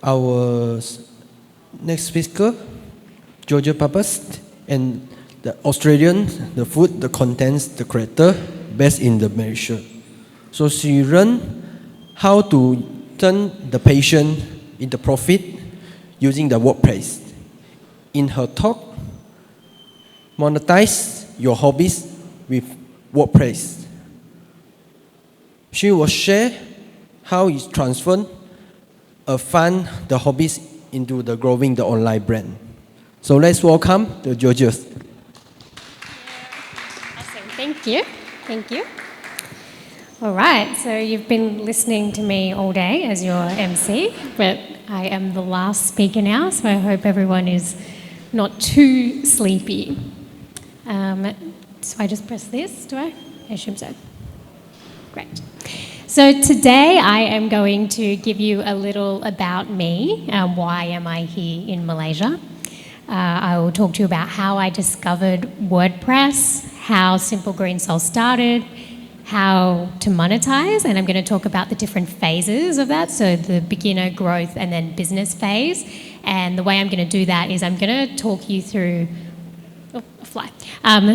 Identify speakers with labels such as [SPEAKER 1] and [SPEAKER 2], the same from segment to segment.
[SPEAKER 1] Our next speaker, Georgia Papas, and the Australian, the food, the contents, the creator, best in the Malaysia. So she learned how to turn the passion into profit using the WordPress. In her talk, Monetize Your Hobbies with WordPress. She will share how it transformed the hobbies into the growing the online brand. So let's welcome the Georgia.
[SPEAKER 2] Awesome, thank you. Thank you. All right, so you've been listening to me all day as your MC, but I am the last speaker now, so I hope everyone is not too sleepy. So I just press this, do I? I assume so. Great. So today I am going to give you a little about me. Why am I here in Malaysia? I will talk to you about how I discovered WordPress, how Simple Green Soul started, how to monetize, and I'm going to talk about the different phases of that, so the beginner, growth, and then business phase. And the way I'm going to do that is I'm going to talk you through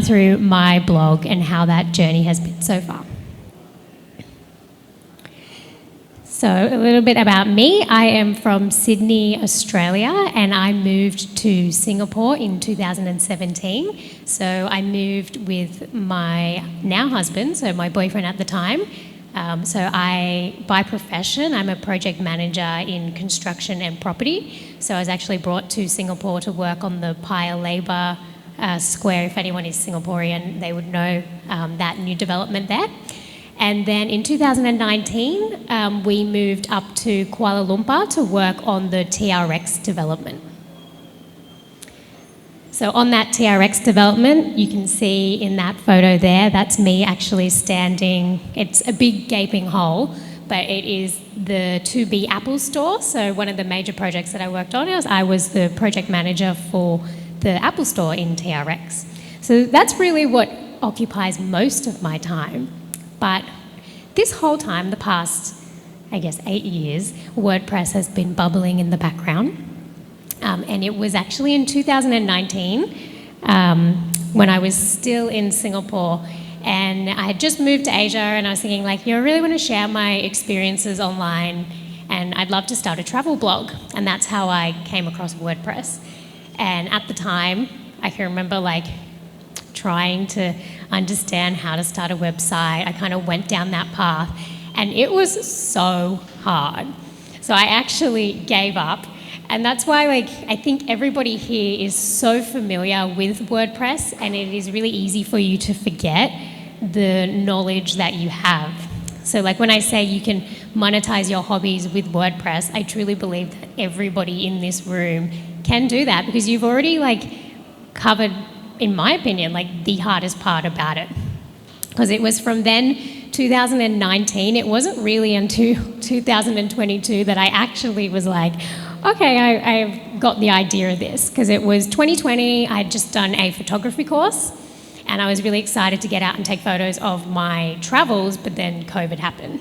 [SPEAKER 2] through my blog and how that journey has been so far. So a little bit about me. I am from Sydney, Australia, and I moved to Singapore in 2017. So I moved with my now husband, so my boyfriend at the time. By profession, I'm a project manager in construction and property. So I was actually brought to Singapore to work on the Paya Lebar Square. If anyone is Singaporean, they would know that new development there. And then in 2019, we moved up to Kuala Lumpur to work on the TRX development. So on that TRX development, you can see in that photo there, that's me actually standing. It's a big gaping hole, but it is the 2B Apple store. So one of the major projects that I worked on is I was the project manager for the Apple store in TRX. So that's really what occupies most of my time. But this whole time, the past, 8 years, WordPress has been bubbling in the background. And it was actually in 2019 when I was still in Singapore, and I had just moved to Asia, and I was thinking, I really want to share my experiences online, and I'd love to start a travel blog. And that's how I came across WordPress. And at the time, I can remember trying to understand how to start a website. I kind of went down that path, and it was so hard. So I actually gave up, and that's why I think everybody here is so familiar with WordPress, and it is really easy for you to forget the knowledge that you have. So when I say you can monetize your hobbies with WordPress, I truly believe that everybody in this room can do that, because you've already covered, in my opinion, the hardest part about it. Because it was from then, 2019, it wasn't really until 2022 that I actually was okay, I've got the idea of this. Because it was 2020, I'd just done a photography course, and I was really excited to get out and take photos of my travels, but then COVID happened.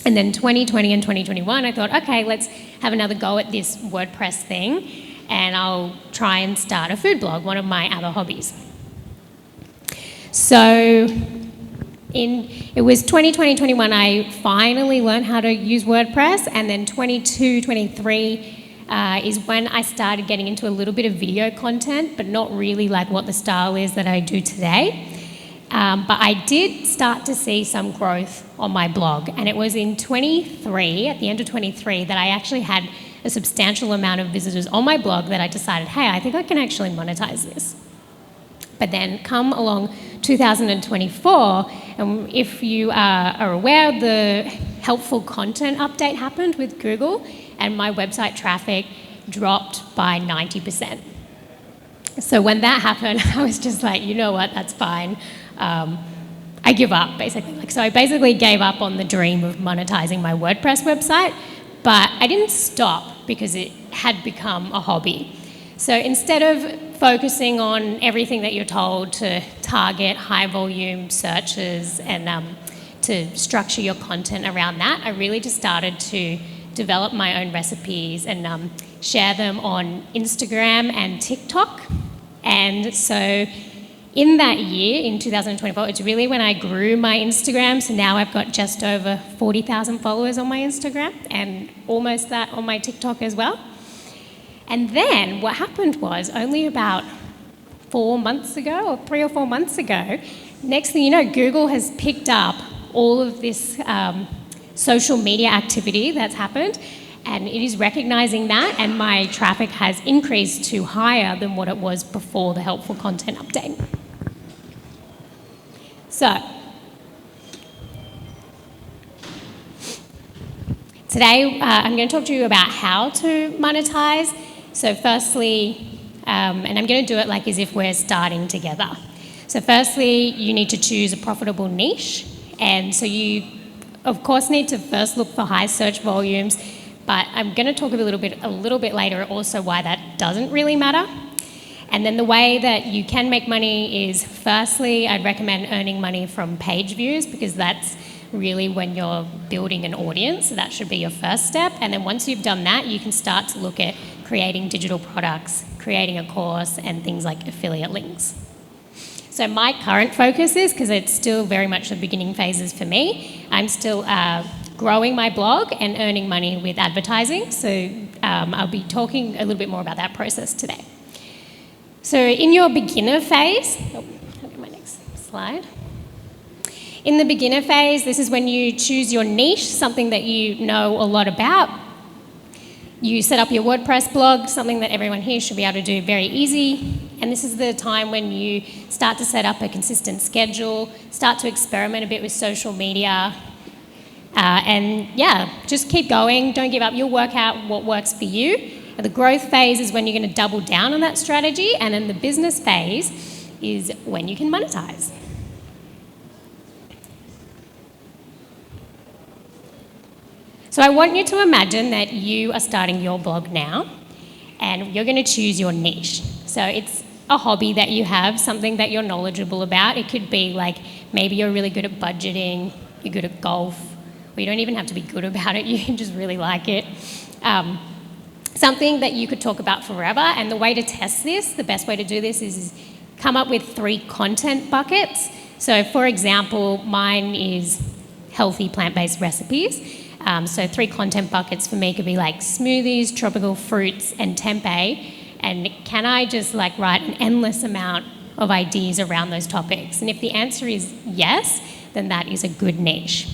[SPEAKER 2] And then 2020 and 2021, I thought, okay, let's have another go at this WordPress thing, and I'll try and start a food blog, one of my other hobbies. So it was 2020-21 I finally learned how to use WordPress, and then 22-23 is when I started getting into a little bit of video content, but not really what the style is that I do today. But I did start to see some growth on my blog, and it was in 23, at the end of 23, that I actually had a substantial amount of visitors on my blog that I decided, hey, I think I can actually monetize this. But then come along 2024, and if you are aware, the helpful content update happened with Google, and my website traffic dropped by 90%. So when that happened, I was just you know what, that's fine. I give up, basically. So I basically gave up on the dream of monetizing my WordPress website, but I didn't stop because it had become a hobby. So instead of focusing on everything that you're told to target high volume searches and to to structure your content around that. I really just started to develop my own recipes and share them on Instagram and TikTok. And so in that year, in 2024, it's really when I grew my Instagram. So now I've got just over 40,000 followers on my Instagram and almost that on my TikTok as well. And then what happened was only about 4 months ago, or 3 or 4 months ago, next thing you know, Google has picked up all of this social media activity that's happened, and it is recognizing that, and my traffic has increased to higher than what it was before the helpful content update. So, today I'm going to talk to you about how to monetize. So firstly, and I'm going to do it like as if we're starting together. So firstly, you need to choose a profitable niche. And so you, of course, need to first look for high search volumes, but I'm going to talk a little bit later also why that doesn't really matter. And then the way that you can make money is, firstly, I'd recommend earning money from page views, because that's really when you're building an audience. So that should be your first step. And then once you've done that, you can start to look at creating digital products, creating a course, and things like affiliate links. So my current focus is, because it's still very much the beginning phases for me, I'm still growing my blog and earning money with advertising. So I'll be talking a little bit more about that process today. So in your beginner phase, I'll get my next slide. In the beginner phase, this is when you choose your niche, something that you know a lot about. You set up your WordPress blog, something that everyone here should be able to do very easy. And this is the time when you start to set up a consistent schedule, start to experiment a bit with social media. And yeah, just keep going, don't give up. You'll work out what works for you. And the growth phase is when you're going to double down on that strategy. And then the business phase is when you can monetize. So I want you to imagine that you are starting your blog now and you're going to choose your niche. So it's a hobby that you have, something that you're knowledgeable about. It could be like maybe you're really good at budgeting, you're good at golf, or you don't even have to be good about it, you can just really like it. Something that you could talk about forever. And the way to test this, the best way to do this is come up with 3 content buckets. So for example, mine is healthy plant-based recipes. So 3 content buckets for me could be like smoothies, tropical fruits, and tempeh. And can I just like write an endless amount of ideas around those topics? And if the answer is yes, then that is a good niche.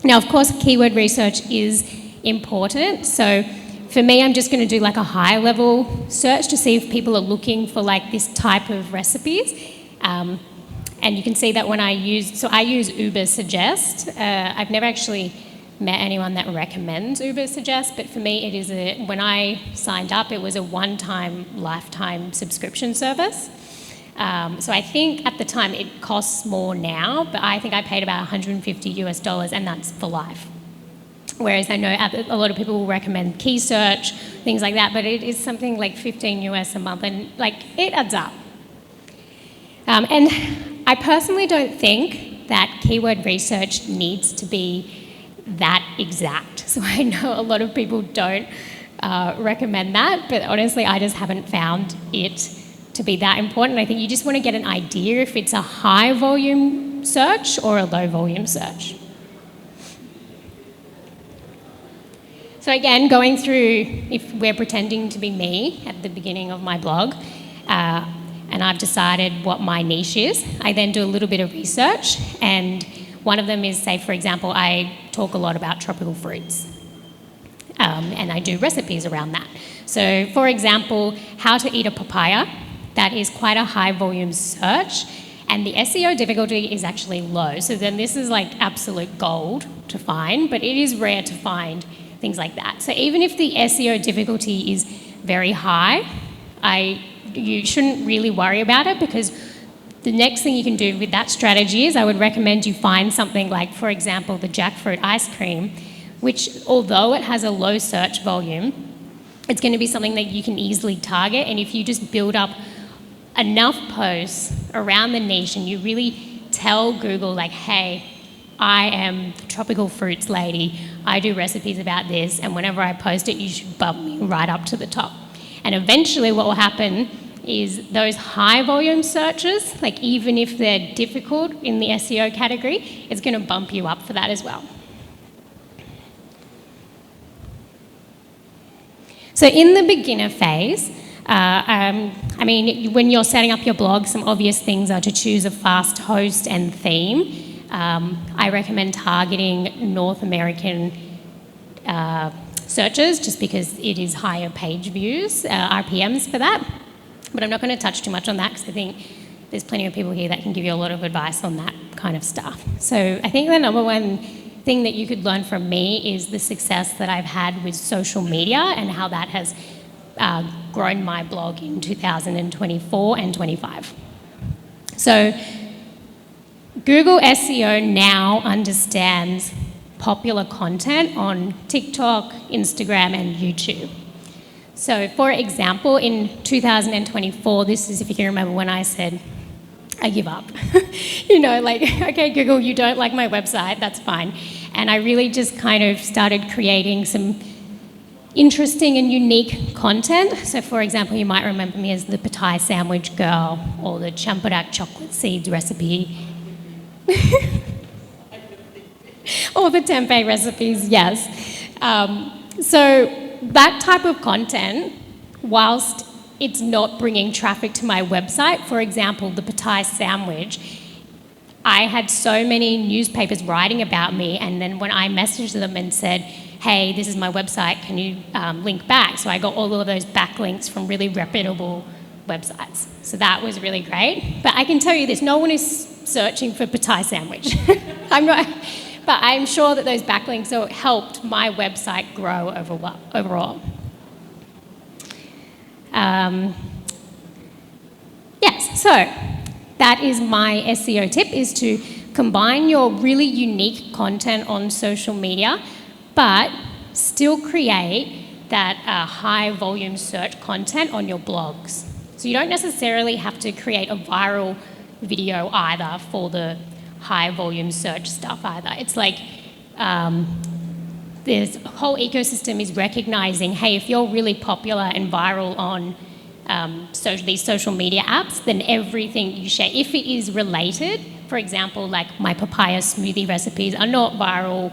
[SPEAKER 2] Now, of course, keyword research is important. So for me, I'm just going to do like a high level search to see if people are looking for like this type of recipes. And you can see that when I use Uber Suggest. I've never actually met anyone that recommends Uber Suggest, but for me it is when I signed up, it was a one-time lifetime subscription service. So I think at the time it costs more now, but I think I paid about $150 and that's for life. Whereas I know a lot of people will recommend key search, things like that, but it is something like $15 a month, and like it adds up. And I personally don't think that keyword research needs to be that exact. So I know a lot of people don't recommend that, but honestly, I just haven't found it to be that important. I think you just want to get an idea if it's a high volume search or a low volume search. So again, going through, if we're pretending to be me at the beginning of my blog, and I've decided what my niche is, I then do a little bit of research, and one of them is, say, for example, I talk a lot about tropical fruits, and I do recipes around that. So, for example, how to eat a papaya, that is quite a high volume search, and the SEO difficulty is actually low. So then this is like absolute gold to find, but it is rare to find things like that. So even if the SEO difficulty is very high, you shouldn't really worry about it, because the next thing you can do with that strategy is I would recommend you find something like, for example, the jackfruit ice cream, which although it has a low search volume, it's going to be something that you can easily target. And if you just build up enough posts around the niche and you really tell Google like, hey, I am the tropical fruits lady. I do recipes about this, and whenever I post it, you should bump me right up to the top. And eventually what will happen is those high volume searches, like even if they're difficult in the SEO category, it's going to bump you up for that as well. So in the beginner phase, when you're setting up your blog, some obvious things are to choose a fast host and theme. I recommend targeting North American searches just because it is higher page views, RPMs for that. But I'm not going to touch too much on that because I think there's plenty of people here that can give you a lot of advice on that kind of stuff. So I think the number one thing that you could learn from me is the success that I've had with social media and how that has grown my blog in 2024 and 25. So Google SEO now understands popular content on TikTok, Instagram, and YouTube. So for example, in 2024, this is if you can remember when I said, I give up. Okay, Google, you don't like my website, that's fine. And I really just kind of started creating some interesting and unique content. So for example, you might remember me as the patai sandwich girl or the champadak chocolate seeds recipe. Or the tempeh recipes, yes. So that type of content, whilst it's not bringing traffic to my website, for example, the patai sandwich, I had so many newspapers writing about me, and then when I messaged them and said, hey, this is my website, can you link back? So I got all of those backlinks from really reputable websites. So that was really great. But I can tell you this, no one is searching for patai sandwich. But I'm sure that those backlinks helped my website grow overall. Yes, so that is my SEO tip, is to combine your really unique content on social media, but still create that high volume search content on your blogs. So you don't necessarily have to create a viral video either for the high volume search stuff either. It's like this whole ecosystem is recognizing, hey, if you're really popular and viral on these social media apps, then everything you share, if it is related, for example, like my papaya smoothie recipes are not viral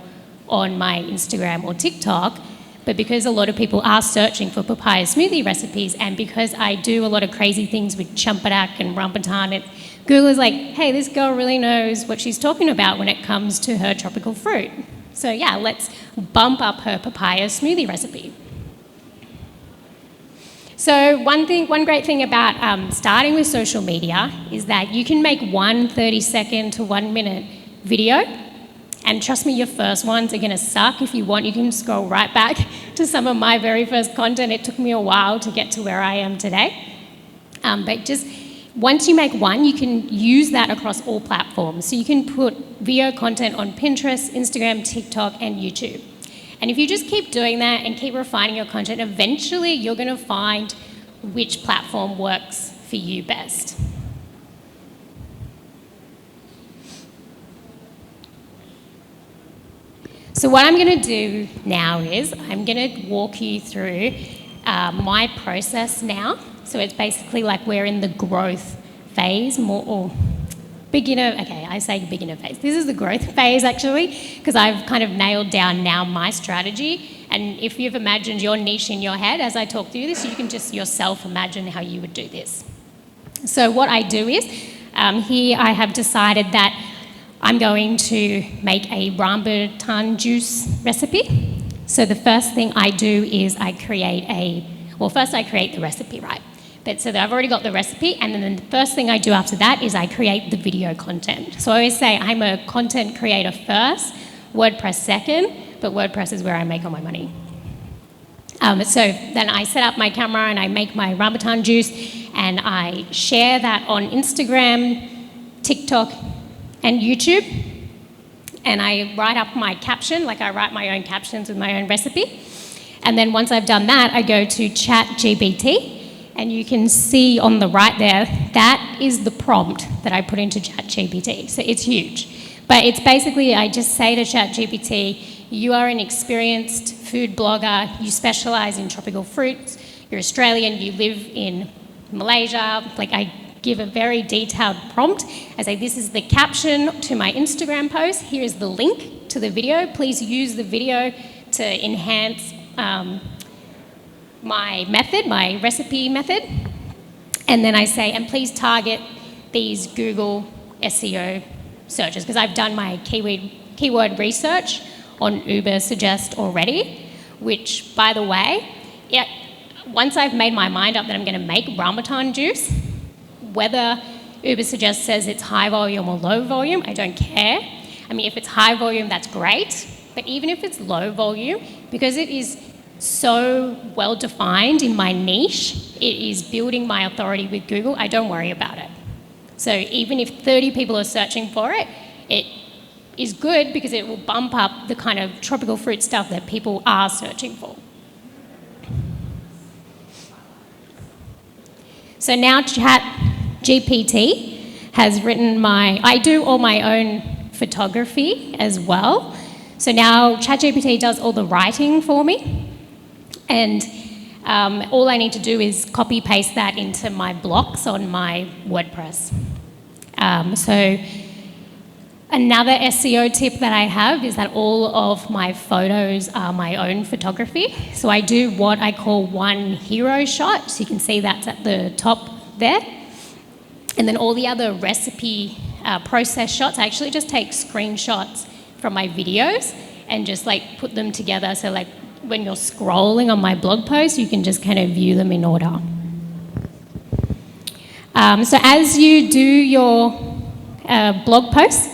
[SPEAKER 2] on my Instagram or TikTok, but because a lot of people are searching for papaya smoothie recipes, and because I do a lot of crazy things with champadak and rambutan, Google is like, hey, this girl really knows what she's talking about when it comes to her tropical fruit. So yeah, let's bump up her papaya smoothie recipe. So one great thing about starting with social media is that you can make one 30-second to 1 minute video, and trust me, your first ones are going to suck. If you want, you can scroll right back to some of my very first content. It took me a while to get to where I am today. But just once you make one, you can use that across all platforms. So you can put video content on Pinterest, Instagram, TikTok, and YouTube. And if you just keep doing that and keep refining your content, eventually you're going to find which platform works for you best. So what I'm going to do now is I'm going to walk you through my process now. So it's basically like we're in the growth phase, I say beginner phase. This is the growth phase actually, because I've kind of nailed down now my strategy. And if you've imagined your niche in your head as I talk through this, you can just yourself imagine how you would do this. So what I do is, here I have decided that I'm going to make a rambutan juice recipe. So the first thing I do is first I create the recipe, right? But so that I've already got the recipe, and then the first thing I do after that is I create the video content. So I always say I'm a content creator first, WordPress second, but WordPress is where I make all my money. So then I set up my camera and I make my rambutan juice, and I share that on Instagram, TikTok, and YouTube. And I write up my caption, like I write my own captions with my own recipe. And then once I've done that, I go to ChatGPT. And you can see on the right there, that is the prompt that I put into ChatGPT. So it's huge. But it's basically, I just say to ChatGPT, you are an experienced food blogger, you specialise in tropical fruits, you're Australian, you live in Malaysia. Like, I give a very detailed prompt. I say, this is the caption to my Instagram post, here is the link to the video, please use the video to enhance my method, my recipe method. And then I say, and please target these Google SEO searches, because I've done my keyword research on Uber Suggest already, which, by the way, once I've made my mind up that I'm going to make rambutan juice, whether Uber Suggest says it's high volume or low volume, I don't care. I mean, if it's high volume, that's great. But even if it's low volume, because it is so well defined in my niche, it is building my authority with Google, I don't worry about it. So even if 30 people are searching for it, it is good because it will bump up the kind of tropical fruit stuff that people are searching for. So now ChatGPT has written I do all my own photography as well. So now ChatGPT does all the writing for me, and all I need to do is copy paste that into my blocks on my WordPress. So another SEO tip that I have is that all of my photos are my own photography. So I do what I call one hero shot. So you can see that's at the top there. And then all the other recipe process shots, I actually just take screenshots from my videos and just like put them together. So like when you're scrolling on my blog post, you can just kind of view them in order. So as you do your blog posts,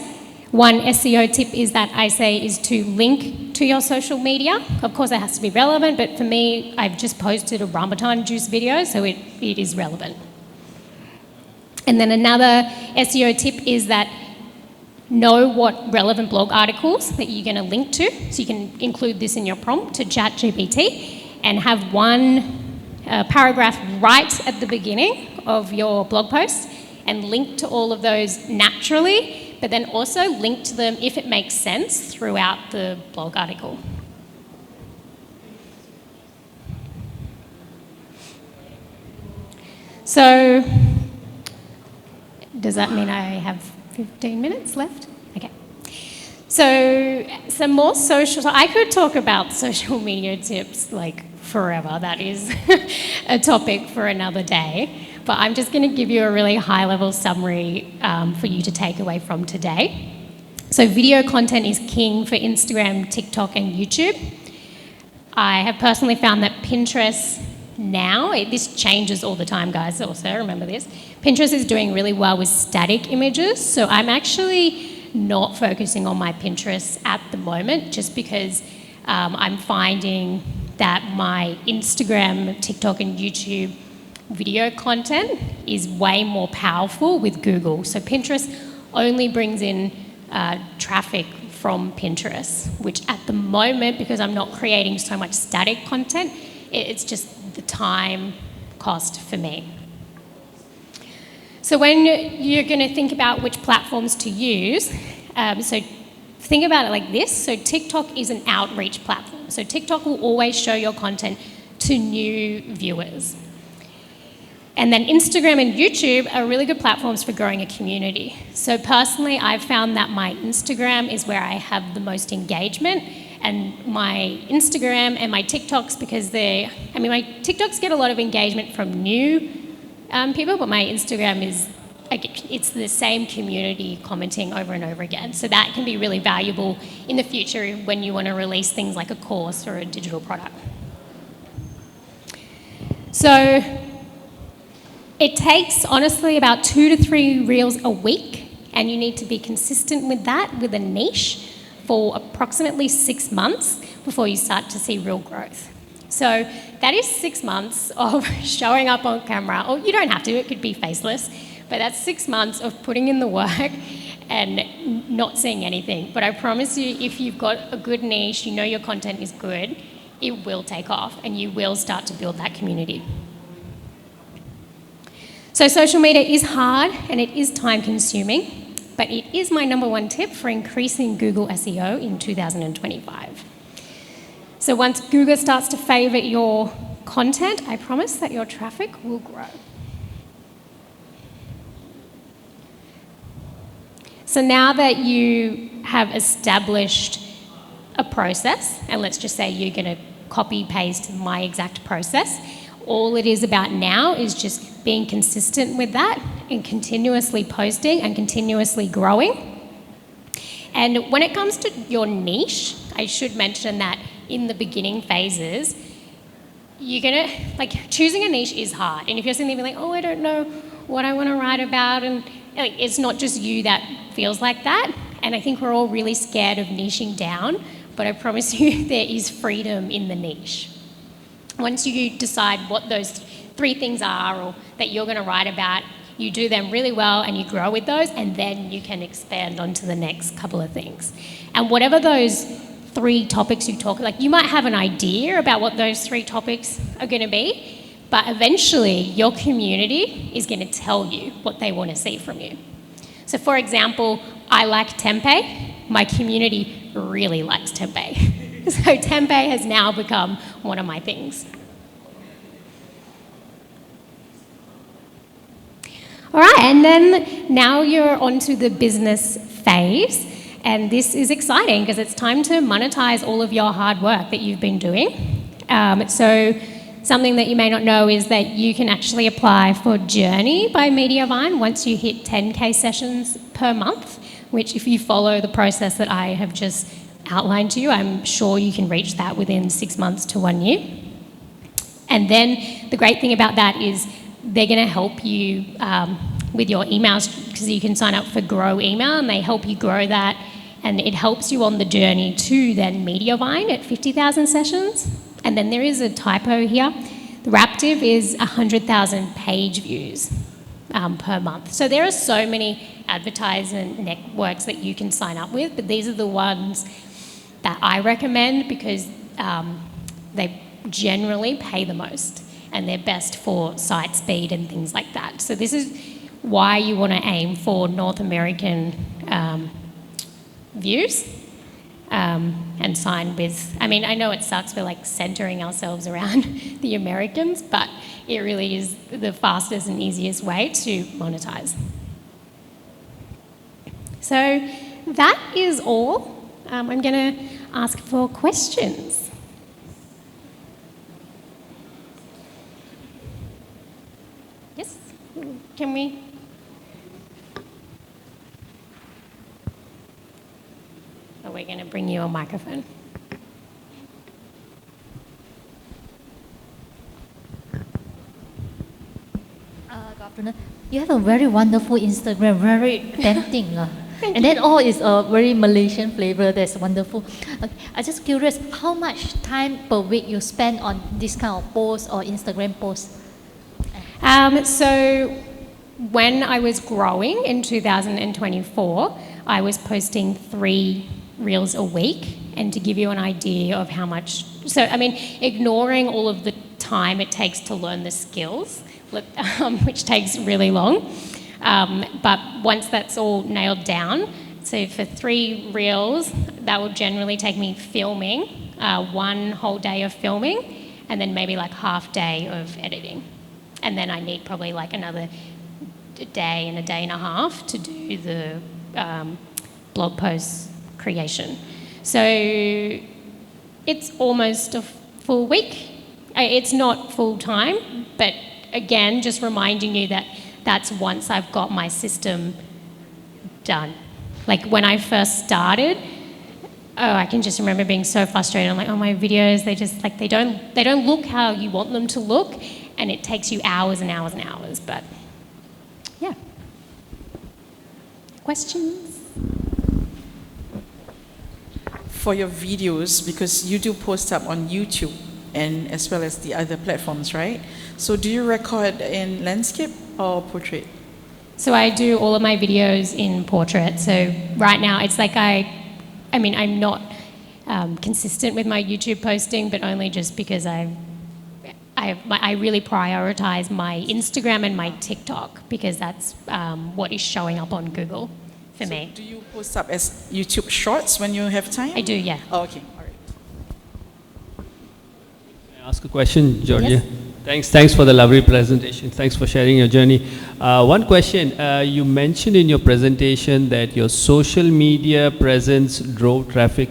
[SPEAKER 2] one SEO tip is that I say is to link to your social media. Of course, it has to be relevant, but for me, I've just posted a rambutan juice video, so it is relevant. And then another SEO tip is that know what relevant blog articles that you're going to link to. So you can include this in your prompt to ChatGPT and have one paragraph right at the beginning of your blog post and link to all of those naturally, but then also link to them if it makes sense throughout the blog article. So, does that mean I have 15 minutes left? Okay. So, some more social, so I could talk about social media tips like forever. That is a topic for another day. But I'm just going to give you a really high-level summary for you to take away from today. So video content is king for Instagram, TikTok, and YouTube. I have personally found that Pinterest now, this changes all the time, guys, also remember this. Pinterest is doing really well with static images, so I'm actually not focusing on my Pinterest at the moment just because I'm finding that my Instagram, TikTok, and YouTube video content is way more powerful with Google. So Pinterest only brings in traffic from Pinterest, which at the moment, because I'm not creating so much static content, it's just the time cost for me. So when you're going to think about which platforms to use, so think about it like this. So TikTok is an outreach platform. So TikTok will always show your content to new viewers. And then Instagram and YouTube are really good platforms for growing a community. So personally, I've found that my Instagram is where I have the most engagement, and my Instagram and my TikToks, because my TikToks get a lot of engagement from new people, but my Instagram is, it's the same community commenting over and over again. So that can be really valuable in the future when you want to release things like a course or a digital product. So it takes, honestly, about 2 to 3 reels a week, and you need to be consistent with that, with a niche, for approximately 6 months before you start to see real growth. So that is 6 months of showing up on camera, or you don't have to, it could be faceless, but that's 6 months of putting in the work and not seeing anything. But I promise you, if you've got a good niche, you know your content is good, it will take off and you will start to build that community. So social media is hard and it is time consuming, but it is my number one tip for increasing Google SEO in 2025. So once Google starts to favourite your content, I promise that your traffic will grow. So now that you have established a process, and let's just say you're going to copy paste my exact process, all it is about now is just being consistent with that and continuously posting and continuously growing. And when it comes to your niche, I should mention that in the beginning phases, you're going to, like, choosing a niche is hard. And if you're sitting there like, oh, I don't know what I want to write about, and like, it's not just you that feels like that. And I think we're all really scared of niching down, but I promise you there is freedom in the niche. Once you decide what those 3 things are or that you're going to write about, you do them really well and you grow with those, and then you can expand onto the next couple of things. And whatever those 3 topics you talk, like, you might have an idea about what those 3 topics are going to be, but eventually your community is going to tell you what they want to see from you. So for example, I like tempeh. My community really likes tempeh. So tempeh has now become one of my things. All right, and then now you're onto the business phase, and this is exciting because it's time to monetize all of your hard work that you've been doing. So something that you may not know is that you can actually apply for Journey by Mediavine once you hit 10K sessions per month, which if you follow the process that I have just outlined to you, I'm sure you can reach that within 6 months to 1 year. And then the great thing about that is they're going to help you with your emails, because you can sign up for Grow Email and they help you grow that, and it helps you on the journey to then Mediavine at 50,000 sessions. And then there is a typo here. The Raptive is 100,000 page views per month. So there are so many advertising networks that you can sign up with, but these are the ones that I recommend because they generally pay the most and they're best for site speed and things like that. So this is why you want to aim for North American views and sign with, I mean, I know it sucks, we're like centering ourselves around the Americans, but it really is the fastest and easiest way to monetize. So that is all. I'm going to ask for questions. Yes? Can we? Oh, we're going to bring you a microphone.
[SPEAKER 3] Good afternoon. You have a very wonderful Instagram, very tempting. And then all is a very Malaysian flavor. That's wonderful. Okay, I'm just curious, how much time per week you spend on this kind of posts or Instagram posts?
[SPEAKER 2] So when I was growing in 2024, I was posting 3 reels a week. And to give you an idea of how much, so I mean, ignoring all of the time it takes to learn the skills, which takes really long. But once that's all nailed down, so for 3 reels, that will generally take me filming, 1 whole day of filming, and then maybe like half day of editing. And then I need probably like another day and a day and a half to do the blog post creation. So it's almost a full week. It's not full time, but again, just reminding you that that's once I've got my system done. Like when I first started, I can just remember being so frustrated. I'm like, oh, my videos, they just like, they don't look how you want them to look, and it takes you hours and hours and hours. But yeah. Questions?
[SPEAKER 4] For your videos, because you do post up on YouTube and as well as the other platforms, right? So do you record in landscape or portrait?
[SPEAKER 2] So I do all of my videos in portrait. So right now it's like I mean, I'm not consistent with my YouTube posting, but only just because I really prioritize my Instagram and my TikTok because that's what is showing up on Google. for
[SPEAKER 4] So
[SPEAKER 2] me.
[SPEAKER 4] do you post up as YouTube Shorts when you have time?
[SPEAKER 2] I do, yeah.
[SPEAKER 4] Oh, okay, all right.
[SPEAKER 5] Can I ask a question, Georgia?
[SPEAKER 2] Yes.
[SPEAKER 5] Thanks for the lovely presentation. Thanks for sharing your journey. One question, you mentioned in your presentation that your social media presence drove traffic,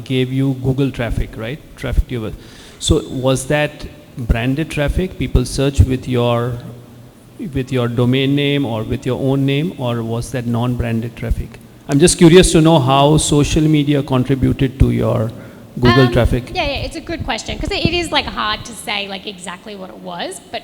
[SPEAKER 5] gave you Google traffic, right? Traffic to your, so was that branded traffic? People search with your domain name or with your own name, or was that non-branded traffic? I'm just curious to know how social media contributed to your Google traffic.
[SPEAKER 2] Yeah, it's a good question because it is like hard to say like exactly what it was. But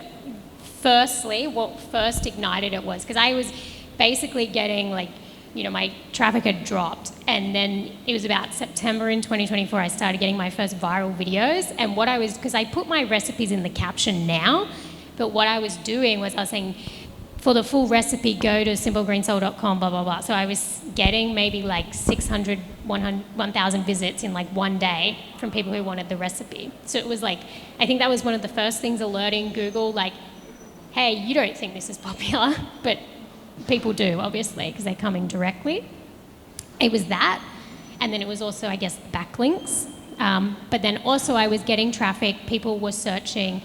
[SPEAKER 2] firstly, what first ignited it was because I was basically getting like, you know, my traffic had dropped, and then it was about September in 2024 I started getting my first viral videos. And what I was, because I put my recipes in the caption now, but what I was doing was I was saying, for the full recipe, go to simplegreensoul.com, blah, blah, blah. So I was getting maybe like 600, 1,000 visits in like one day from people who wanted the recipe. So it was like, I think that was one of the first things alerting Google, like, hey, you don't think this is popular, but people do, obviously, because they're coming directly. It was that. And then it was also, I guess, backlinks. But then also I was getting traffic. People were searching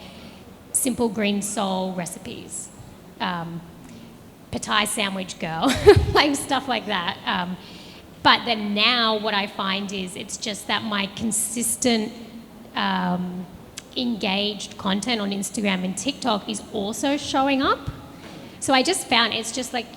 [SPEAKER 2] simple green soul recipes. Pattaya sandwich girl, like stuff like that. But then now what I find is it's just that my consistent engaged content on Instagram and TikTok is also showing up. So I just found it's just like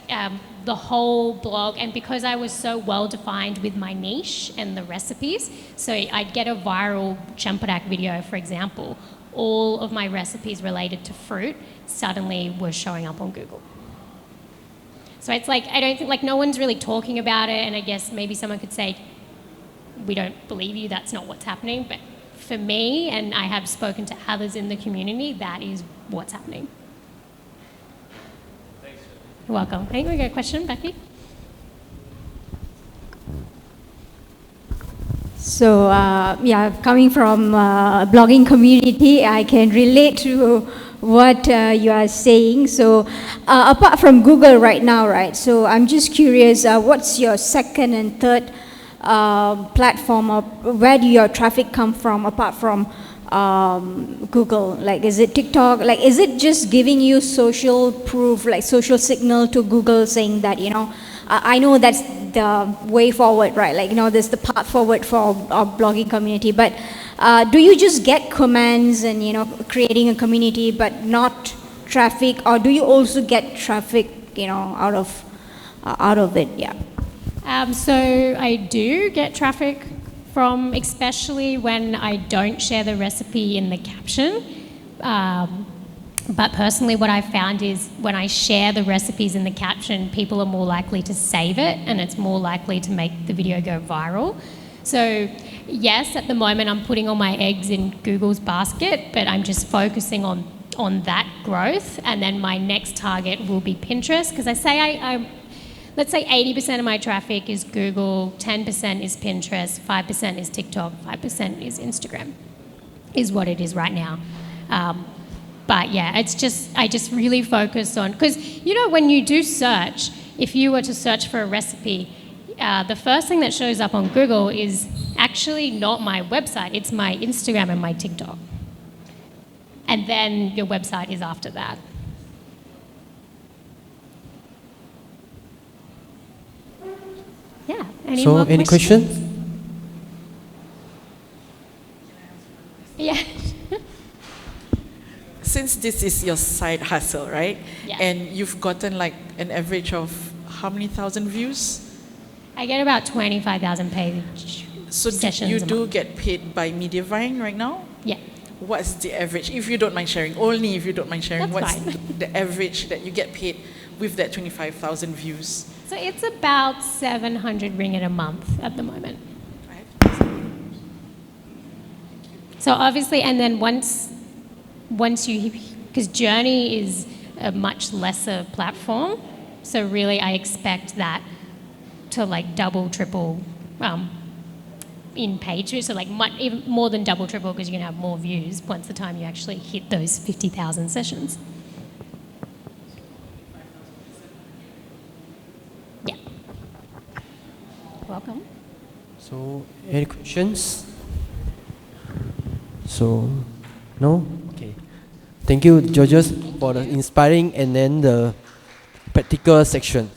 [SPEAKER 2] the whole blog, and because I was so well defined with my niche and the recipes, so I'd get a viral champidak video, for example, all of my recipes related to fruit suddenly were showing up on Google. So it's like, I don't think, like no one's really talking about it, and I guess maybe someone could say, we don't believe you, that's not what's happening, but for me, and I have spoken to others in the community, that is what's happening.
[SPEAKER 5] Thanks.
[SPEAKER 2] You're welcome. I think we got a question, Becky?
[SPEAKER 6] So, coming from blogging community, I can relate to what you are saying. So, apart from Google right now, right? So, I'm just curious, what's your second and third platform, or where do your traffic come from apart from Google? Like, is it TikTok? Like, is it just giving you social proof, like social signal to Google saying that, you know, I know that's the way forward, right? Like, you know, there's the path forward for our blogging community. But do you just get comments and, you know, creating a community but not traffic? Or do you also get traffic, you know, out of it? Yeah.
[SPEAKER 2] So I do get traffic from, especially when I don't share the recipe in the caption. But personally, what I found is when I share the recipes in the caption, people are more likely to save it, and it's more likely to make the video go viral. So yes, at the moment I'm putting all my eggs in Google's basket, but I'm just focusing on that growth, and then my next target will be Pinterest, because I say let's say 80% of my traffic is Google, 10% is Pinterest, 5% is TikTok, 5% is Instagram, is what it is right now. But yeah, I just really focus on, because you know when you do search, if you were to search for a recipe, the first thing that shows up on Google is actually not my website, it's my Instagram and my TikTok. And then your website is after that. Yeah.
[SPEAKER 1] Any questions?
[SPEAKER 2] Yeah.
[SPEAKER 4] Since this is your side hustle, right?
[SPEAKER 2] Yeah.
[SPEAKER 4] And you've gotten like an average of how many thousand views?
[SPEAKER 2] I get about 25,000 page
[SPEAKER 4] So
[SPEAKER 2] sessions
[SPEAKER 4] you
[SPEAKER 2] a
[SPEAKER 4] do
[SPEAKER 2] month.
[SPEAKER 4] get paid by Mediavine right now?
[SPEAKER 2] Yeah.
[SPEAKER 4] What's the average, if you don't mind sharing, only if you don't mind sharing,
[SPEAKER 2] That's
[SPEAKER 4] what's
[SPEAKER 2] fine.
[SPEAKER 4] the average that you get paid with that 25,000 views?
[SPEAKER 2] So it's about 700 ringgit a month at the moment.
[SPEAKER 4] Right?
[SPEAKER 2] So obviously, and then once you, because Journey is a much lesser platform, so really I expect that to like double, triple in page views, so like even more than double, triple, because you're going to have more views once the time you actually hit those 50,000 sessions. Yeah.
[SPEAKER 1] So, any questions? So, no? Okay. Thank you, Georges, for the inspiring and then the practical section.